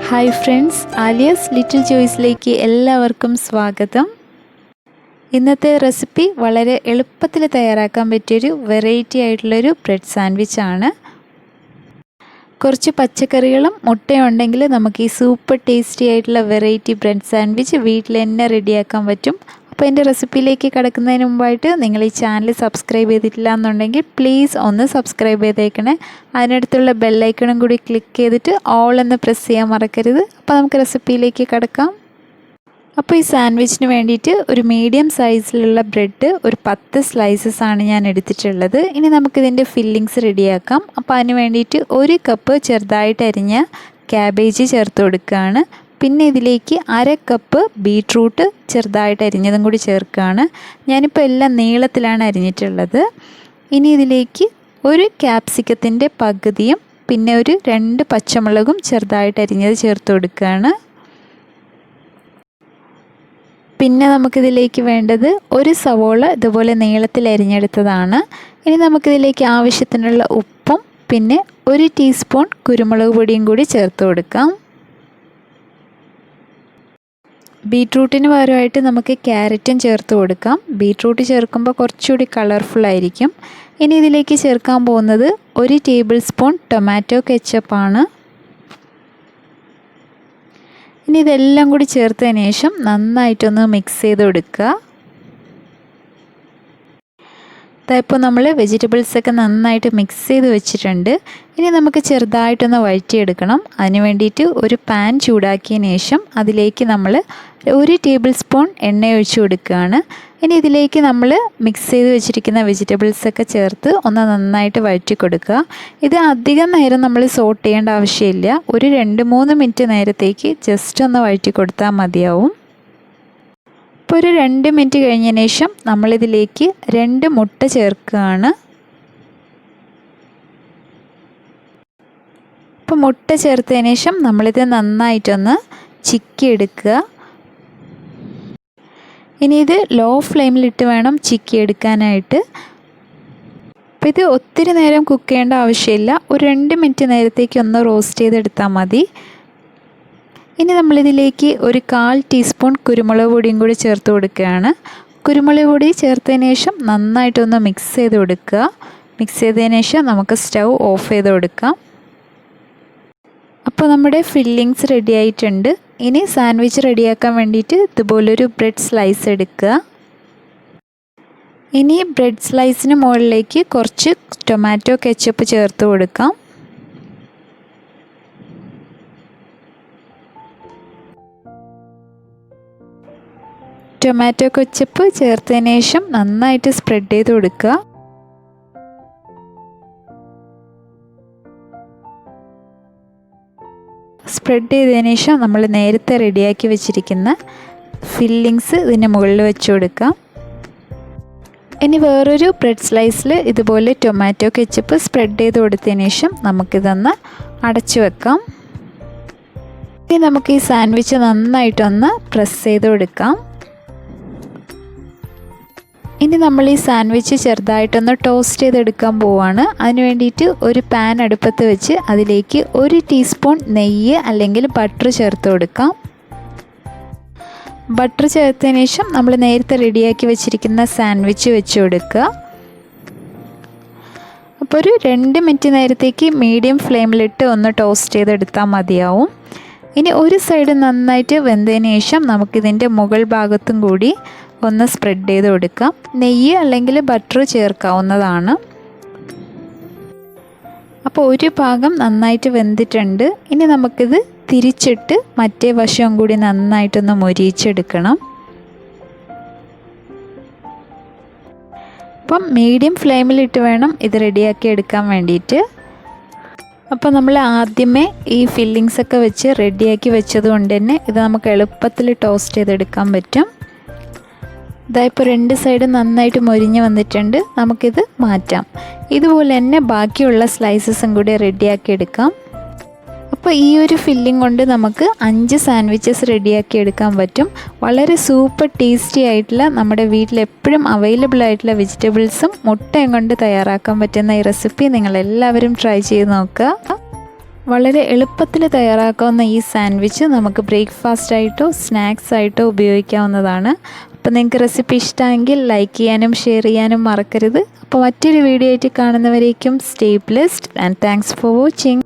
Hi friends, Aaliya's little ചോയ്സിലേക്ക് എല്ലാവർക്കും സ്വാഗതം. ഇന്നത്തെ റെസിപ്പി വളരെ എളുപ്പത്തിൽ തയ്യാറാക്കാൻ പറ്റിയൊരു വെറൈറ്റി ആയിട്ടുള്ളൊരു ബ്രെഡ് സാൻഡ്വിച്ചാണ്. കുറച്ച് പച്ചക്കറികളും മുട്ടയും ഉണ്ടെങ്കിൽ നമുക്ക് ഈ സൂപ്പർ ടേസ്റ്റി ആയിട്ടുള്ള വെറൈറ്റി ബ്രെഡ് സാൻഡ്വിച്ച് വീട്ടിൽ തന്നെ റെഡിയാക്കാൻ പറ്റും. അപ്പോൾ എൻ്റെ റെസിപ്പിയിലേക്ക് കിടക്കുന്നതിന് മുമ്പായിട്ട് നിങ്ങൾ ഈ ചാനൽ സബ്സ്ക്രൈബ് ചെയ്തിട്ടില്ല എന്നുണ്ടെങ്കിൽ പ്ലീസ് ഒന്ന് സബ്സ്ക്രൈബ് ചെയ്തേക്കണേ. അതിനടുത്തുള്ള ബെല്ലൈക്കണും കൂടി ക്ലിക്ക് ചെയ്തിട്ട് ഓൾ എന്ന് പ്രസ് ചെയ്യാൻ മറക്കരുത്. അപ്പോൾ നമുക്ക് റെസിപ്പിയിലേക്ക് കിടക്കാം. അപ്പോൾ ഈ സാൻഡ്വിച്ചിന് വേണ്ടിയിട്ട് ഒരു മീഡിയം സൈസിലുള്ള ബ്രെഡ് ഒരു 10 സ്ലൈസസ് ആണ് ഞാൻ എടുത്തിട്ടുള്ളത്. ഇനി നമുക്കിതിൻ്റെ ഫില്ലിങ്സ് റെഡിയാക്കാം. അപ്പോൾ അതിന് വേണ്ടിയിട്ട് 1 കപ്പ് ചെറുതായിട്ട് അരിഞ്ഞ ക്യാബേജ് ചേർത്ത് കൊടുക്കുകയാണ്. പിന്നെ ഇതിലേക്ക് 1/2 കപ്പ് ബീട്രൂട്ട് ചെറുതായിട്ട് അരിഞ്ഞതും കൂടി ചേർക്കുകയാണ്. ഞാനിപ്പോൾ എല്ലാം നീളത്തിലാണ് അരിഞ്ഞിട്ടുള്ളത്. ഇനി ഇതിലേക്ക് 1 ക്യാപ്സിക്കത്തിൻ്റെ പകുതിയും പിന്നെ ഒരു 2 പച്ചമുളകും ചെറുതായിട്ട് അരിഞ്ഞത് ചേർത്ത് കൊടുക്കുകയാണ്. പിന്നെ നമുക്കിതിലേക്ക് വേണ്ടത് 1 സവോള ഇതുപോലെ നീളത്തിൽ അരിഞ്ഞെടുത്തതാണ്. ഇനി നമുക്കിതിലേക്ക് ആവശ്യത്തിനുള്ള ഉപ്പും പിന്നെ 1 ടീസ്പൂൺ കുരുമുളക് പൊടിയും കൂടി ചേർത്ത് കൊടുക്കാം. ബീട്രൂട്ടിന് പകരമായിട്ട് നമുക്ക് ക്യാരറ്റും ചേർത്ത് കൊടുക്കാം. ബീട്രൂട്ട് ചേർക്കുമ്പോൾ കുറച്ചുകൂടി കളർഫുള്ളായിരിക്കും. ഇനി ഇതിലേക്ക് ചേർക്കാൻ പോകുന്നത് 1 ടേബിൾ സ്പൂൺ ടൊമാറ്റോ കെച്ചപ്പാണ്. ഇനി ഇതെല്ലാം കൂടി ചേർത്തതിന് ശേഷം നന്നായിട്ടൊന്ന് മിക്സ് ചെയ്ത് കൊടുക്കുക. ഇപ്പോൾ നമ്മൾ വെജിറ്റബിൾസൊക്കെ നന്നായിട്ട് മിക്സ് ചെയ്ത് വെച്ചിട്ടുണ്ട്. ഇനി നമുക്ക് ചെറുതായിട്ടൊന്ന് വഴറ്റിയെടുക്കണം. അതിന് വേണ്ടിയിട്ട് ഒരു പാൻ ചൂടാക്കിയതിന് ശേഷം അതിലേക്ക് നമ്മൾ 1 ടേബിൾ സ്പൂൺ എണ്ണ ഒഴിച്ച് കൊടുക്കുകയാണ്. ഇനി ഇതിലേക്ക് നമ്മൾ മിക്സ് ചെയ്ത് വെച്ചിരിക്കുന്ന വെജിറ്റബിൾസൊക്കെ ചേർത്ത് ഒന്ന് നന്നായിട്ട് വഴറ്റി കൊടുക്കുക. ഇത് അധികം നേരം നമ്മൾ സോട്ട് ചെയ്യേണ്ട ആവശ്യമില്ല. ഒരു 2-3 മിനിറ്റ് നേരത്തേക്ക് ജസ്റ്റ് ഒന്ന് വഴറ്റി കൊടുത്താൽ മതിയാവും. ഇപ്പോൾ ഒരു 2 മിനിറ്റ് കഴിഞ്ഞതിന് ശേഷം നമ്മളിതിലേക്ക് 2 മുട്ട ചേർക്കുകയാണ്. ഇപ്പോൾ മുട്ട ചേർത്തതിന് ശേഷം നമ്മളിത് നന്നായിട്ടൊന്ന് ചിക്കി എടുക്കുക. ഇനി ഇത് ലോ ഫ്ലെയിമിലിട്ട് വേണം ചിക്കി എടുക്കാനായിട്ട്. അപ്പോൾ ഇത് ഒത്തിരി നേരം കുക്ക് ചെയ്യേണ്ട ആവശ്യമില്ല. ഒരു 2 മിനിറ്റ് നേരത്തേക്ക് ഒന്ന് റോസ്റ്റ് ചെയ്തെടുത്താൽ മതി. ഇനി നമ്മളിതിലേക്ക് ഒരു 1/4 ടീസ്പൂൺ കുരുമുളക് പൊടിയും കൂടി ചേർത്ത് കൊടുക്കുകയാണ്. കുരുമുളക് പൊടി ചേർത്തതിന് ശേഷം നന്നായിട്ടൊന്ന് മിക്സ് ചെയ്ത് കൊടുക്കുക. മിക്സ് ചെയ്തതിന് ശേഷം നമുക്ക് സ്റ്റൗ ഓഫ് ചെയ്ത് കൊടുക്കാം. അപ്പോൾ നമ്മുടെ ഫില്ലിങ്സ് റെഡി ആയിട്ടുണ്ട്. ഇനി സാൻഡ്വിച്ച് റെഡിയാക്കാൻ വേണ്ടിയിട്ട് ഇതുപോലൊരു ബ്രെഡ് സ്ലൈസ് എടുക്കുക. ഇനി ബ്രെഡ് സ്ലൈസിന് മുകളിലേക്ക് കുറച്ച് ടൊമാറ്റോ കെച്ചപ്പ് ചേർത്ത് കൊടുക്കാം. ടൊമാറ്റോ കെച്ചപ്പ് ചേർത്തതിന് ശേഷം നന്നായിട്ട് സ്പ്രെഡ് ചെയ്ത് കൊടുക്കുക. സ്പ്രെഡ് ചെയ്തതിന് ശേഷം നമ്മൾ നേരത്തെ റെഡിയാക്കി വെച്ചിരിക്കുന്ന ഫില്ലിങ്സ് ഇതിന് മുകളിൽ വെച്ച് കൊടുക്കാം. ഇനി വേറൊരു ബ്രെഡ് സ്ലൈസിൽ ഇതുപോലെ ടൊമാറ്റോ കെച്ചപ്പ് സ്പ്രെഡ് ചെയ്ത് കൊടുത്തതിന് ശേഷം നമുക്കിതൊന്ന് അടച്ചു വെക്കാം. ഇനി നമുക്ക് ഈ സാൻഡ്വിച്ച് നന്നായിട്ടൊന്ന് പ്രസ് ചെയ്ത് കൊടുക്കാം. ഇനി നമ്മൾ ഈ സാൻഡ്വിച്ച് ചെറുതായിട്ടൊന്ന് ടോസ്റ്റ് ചെയ്തെടുക്കാൻ പോവുകയാണ്. അതിന് വേണ്ടിയിട്ട് ഒരു പാൻ അടുപ്പത്ത് വെച്ച് അതിലേക്ക് 1 ടീസ്പൂൺ നെയ്യ് അല്ലെങ്കിൽ ബട്ടർ ചേർത്ത് കൊടുക്കാം. ബട്ടർ ചേർത്തതിന് ശേഷം നമ്മൾ നേരത്തെ റെഡിയാക്കി വെച്ചിരിക്കുന്ന സാൻഡ്വിച്ച് വെച്ച് കൊടുക്കുക. അപ്പോൾ ഒരു 2 മിനിറ്റ് നേരത്തേക്ക് മീഡിയം ഫ്ലെയിമിലിട്ട് ഒന്ന് ടോസ്റ്റ് ചെയ്തെടുത്താൽ മതിയാവും. ഇനി ഒരു സൈഡ് നന്നായിട്ട് വെന്തതിന് ശേഷം നമുക്കിതിൻ്റെ മുകൾ ഭാഗത്തും കൂടി ഒന്ന് സ്പ്രെഡ് ചെയ്ത് കൊടുക്കാം. നെയ്യ് അല്ലെങ്കിൽ ബട്ടർ ചേർക്കാവുന്നതാണ്. അപ്പോൾ ഒരു ഭാഗം നന്നായിട്ട് വെന്തിട്ടുണ്ട്. ഇനി നമുക്കിത് തിരിച്ചിട്ട് മറ്റേ വശവും കൂടി നന്നായിട്ടൊന്ന് മൊരിയിച്ചെടുക്കണം. അപ്പം മീഡിയം ഫ്ലെയിമിലിട്ട് വേണം ഇത് റെഡിയാക്കി എടുക്കാൻ വേണ്ടിയിട്ട്. അപ്പോൾ നമ്മൾ ആദ്യമേ ഈ ഫില്ലിങ്സൊക്കെ വെച്ച് റെഡിയാക്കി വെച്ചത് കൊണ്ട് തന്നെ ഇത് നമുക്ക് എളുപ്പത്തിൽ ടോസ്റ്റ് ചെയ്തെടുക്കാൻ പറ്റും. ഇപ്പോൾ 2 സൈഡും നന്നായിട്ട് മൊരിഞ്ഞ് വന്നിട്ടുണ്ട്. നമുക്കിത് മാറ്റാം. ഇതുപോലെ തന്നെ ബാക്കിയുള്ള സ്ലൈസസും കൂടി റെഡിയാക്കി എടുക്കാം. അപ്പോൾ ഈ ഒരു ഫില്ലിംഗ് കൊണ്ട് നമുക്ക് 5 സാൻഡ്വിച്ചസ് റെഡിയാക്കി എടുക്കാൻ പറ്റും. വളരെ സൂപ്പർ ടേസ്റ്റി ആയിട്ടുള്ള നമ്മുടെ വീട്ടിൽ എപ്പോഴും അവൈലബിൾ ആയിട്ടുള്ള വെജിറ്റബിൾസും മുട്ടയും കൊണ്ട് തയ്യാറാക്കാൻ പറ്റുന്ന ഈ റെസിപ്പി നിങ്ങളെല്ലാവരും ട്രൈ ചെയ്ത് നോക്കുക. വളരെ എളുപ്പത്തിൽ തയ്യാറാക്കാവുന്ന ഈ സാൻഡ്വിച്ച് നമുക്ക് ബ്രേക്ക്ഫാസ്റ്റ് ആയിട്ടോ സ്നാക്സ് ആയിട്ടോ ഉപയോഗിക്കാവുന്നതാണ്. അപ്പോൾ നിങ്ങൾക്ക് റെസിപ്പി ഇഷ്ടമെങ്കിൽ ലൈക്ക് ചെയ്യാനും ഷെയർ ചെയ്യാനും മറക്കരുത്. അപ്പോൾ മറ്റൊരു വീഡിയോ ആയിട്ട് കാണുന്നവരേക്കും stay blessed and thanks for watching.